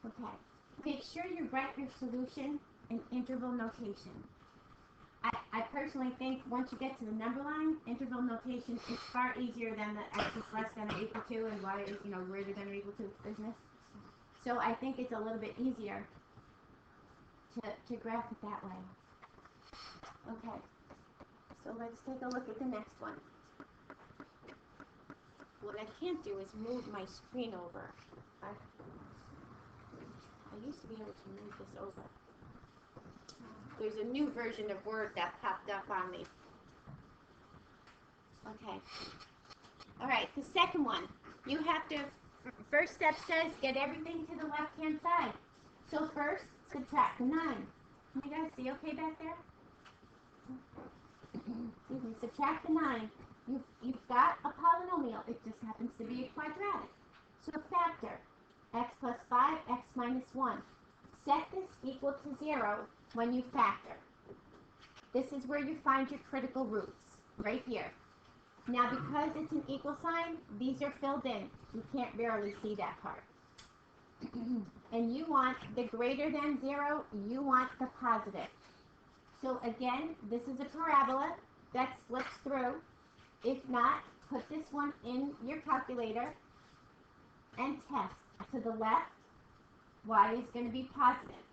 Okay. Make sure you write your solution in interval notation. I personally think once you get to the number line, interval notation is far easier than the x is less than or equal to and y is, greater than or equal to business. So I think it's a little bit easier to graph it that way. Okay, so let's take a look at the next one. What I can't do is move my screen over. I used to be able to move this over. There's a new version of Word that popped up on me. Okay. All right, the second one. You have to, first step says get everything to the left-hand side. So first, subtract the 9. Can you guys see okay back there? Excuse me, subtract the 9. You've got a polynomial. It just happens to be a quadratic. So factor x plus 5, x minus 1. Set this equal to 0 when you factor. This is where you find your critical roots, right here. Now, because it's an equal sign, these are filled in. You can't barely see that part. And you want the greater than 0, you want the positive. So again, this is a parabola that slips through. If not, put this one in your calculator and test. To the left, y is going to be positive.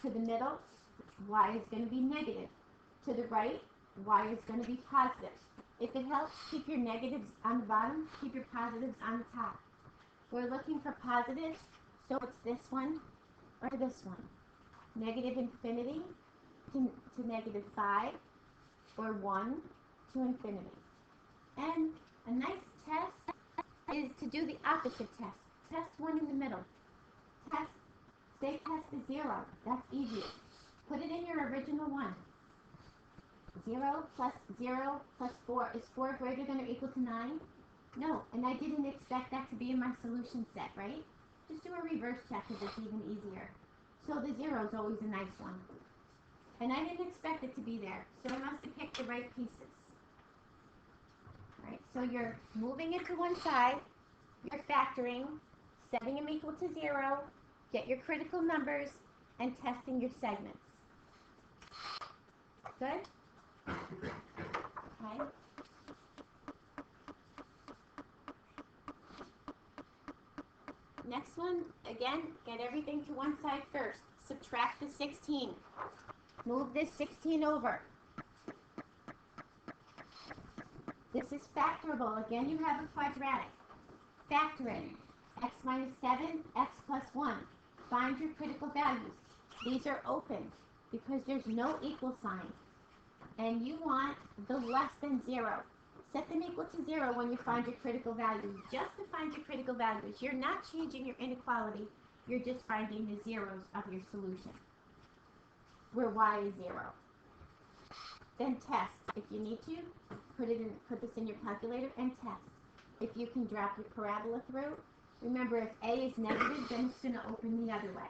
To the middle, y is going to be negative. To the right, y is going to be positive. If it helps, keep your negatives on the bottom, keep your positives on the top. We're looking for positives, so it's this one or this one. Negative infinity to negative 5, or 1 to infinity. And a nice test is to do the opposite test. Test 1 in the middle. Say test is 0. That's easier. Put it in your original one. 0 plus 0 plus 4. Is 4 greater than or equal to 9? No, and I didn't expect that to be in my solution set, right? Just do a reverse check because it's even easier. So the 0 is always a nice one. And I didn't expect it to be there, so I must have picked the right pieces. All right, so you're moving it to one side, you're factoring, setting them equal to 0, get your critical numbers, and testing your segments. Good? Okay. Next one, again, get everything to one side first. Subtract the 16. Move this 16 over. This is factorable. Again, you have a quadratic. Factor in x minus 7, x plus 1. Find your critical values. These are open because there's no equal sign. And you want the less than 0. Set them equal to 0 when you find your critical values. Just to find your critical values. You're not changing your inequality. You're just finding the zeros of your solution, where y is 0. Then test. If you need to, put this in your calculator and test. If you can drop your parabola through, remember if a is negative, then it's going to open the other way.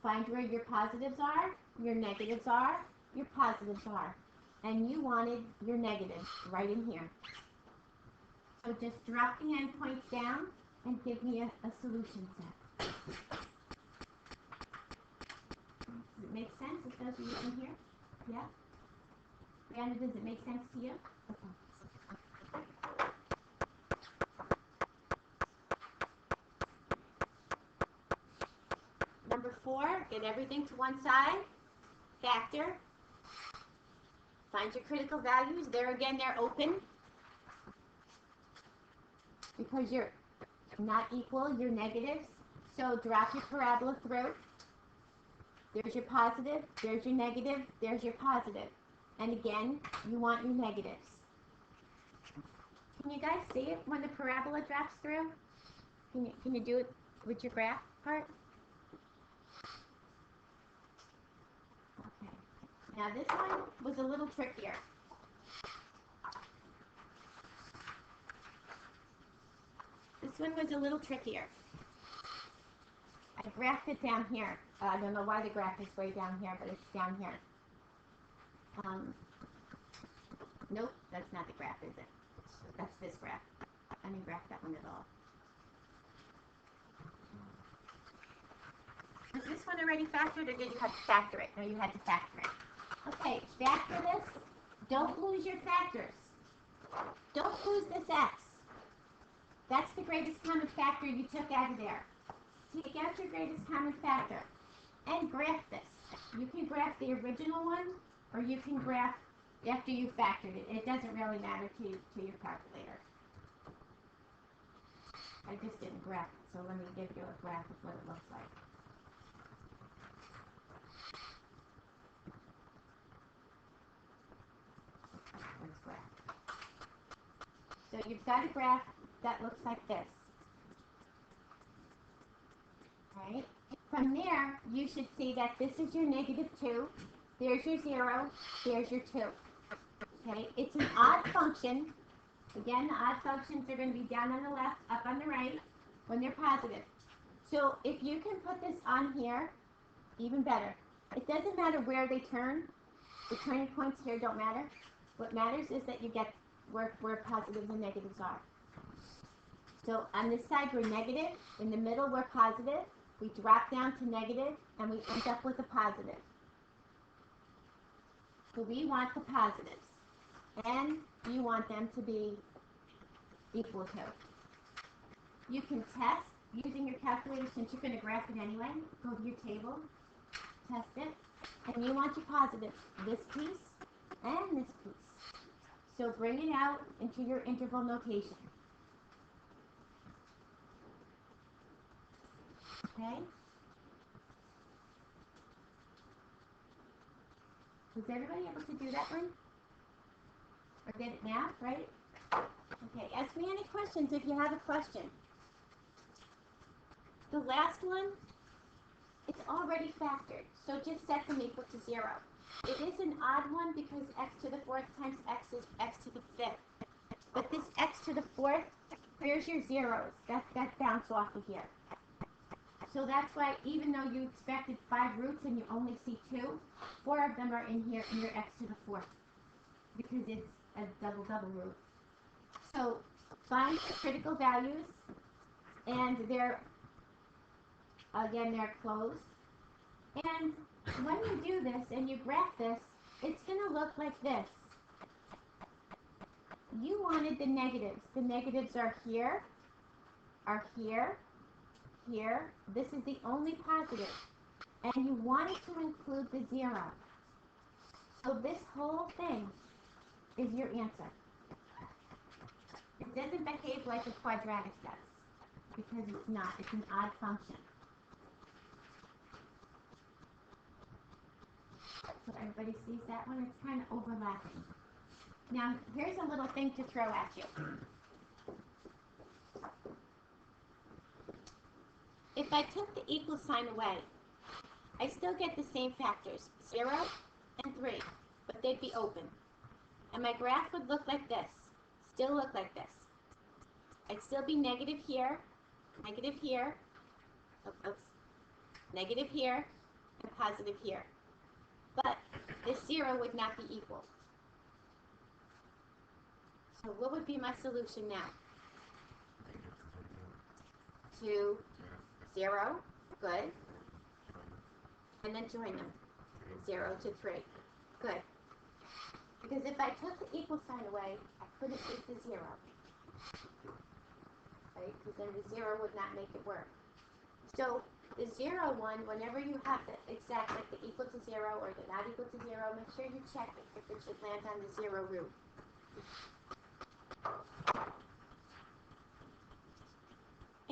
Find where your positives are, your negatives are, your positives are. And you wanted your negatives right in here. So just drop the endpoints down and give me a solution set. Does it make sense if those are using here? Yeah? Brianna, does it make sense to you? Okay. Number 4, get everything to one side. Factor. Find your critical values. There again, they're open. Because you're not equal, you're negatives. So drop your parabola through. There's your positive, there's your negative, there's your positive. And again, you want your negatives. Can you guys see it when the parabola drops through? Can you do it with your graph part? Okay. Now this one was a little trickier. This one was a little trickier. I graphed it down here. I don't know why the graph is way down here, but it's down here. Nope, that's not the graph, is it? That's this graph. I didn't graph that one at all. one already factored, or did you have to factor it? No, you had to factor it. Okay, factor this. Don't lose your factors. Don't lose this x. That's the greatest common factor you took out of there. Take out your greatest common factor and graph this. You can graph the original one, or you can graph after you factored it. It doesn't really matter to your calculator. I just didn't graph it, so let me give you a graph of what it looks like. Let's graph. So you've got a graph that looks like this. Right? From there, you should see that this is your -2, there's your 0, there's your 2. Okay? It's an odd function. Again, the odd functions are going to be down on the left, up on the right, when they're positive. So if you can put this on here, even better. It doesn't matter where they turn. The turning points here don't matter. What matters is that you get where positives and negatives are. So on this side, we're negative. In the middle, we're positive. We drop down to negative, and we end up with a positive. So we want the positives. And you want them to be equal to. You can test using your calculator, since you're going to graph it anyway. Go to your table, test it, and you want your positives, this piece and this piece. So bring it out into your interval notation. Okay? Was everybody able to do that one? Or get it now, right? Okay, ask me any questions if you have a question. The last one, it's already factored, so just set them equal to 0. It is an odd one because x to the 4th times x is x to the 5th. But this x to the 4th, here's your zeros. That bounce off of here. So that's why even though you expected 5 roots and you only see 2, 4 of them are in here in your x to the 4th. Because it's a double root. So find the critical values, and they're closed. And when you do this and you graph this, it's going to look like this. You wanted the negatives. The negatives are here, here. This is the only positive. And you wanted to include the 0. So this whole thing is your answer. It doesn't behave like a quadratic does, because it's not. It's an odd function. So everybody sees that one? It's kind of overlapping. Now, here's a little thing to throw at you. If I took the equal sign away, I still get the same factors, 0 and 3, but they'd be open. And my graph would look like this, still look like this. I'd still be negative here, negative here, negative here, and positive here. But this 0 would not be equal. So what would be my solution now? 2, 0, good. And then join them, 0 to 3, good. Because if I took the equal sign away, I couldn't take the 0. Right? Because then the 0 would not make it work. So the 0 one, whenever you have the exact, like the equal to 0 or the not equal to 0, make sure you check it if it should land on the 0 root.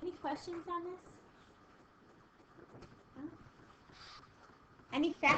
Any questions on this? Huh? Any facts?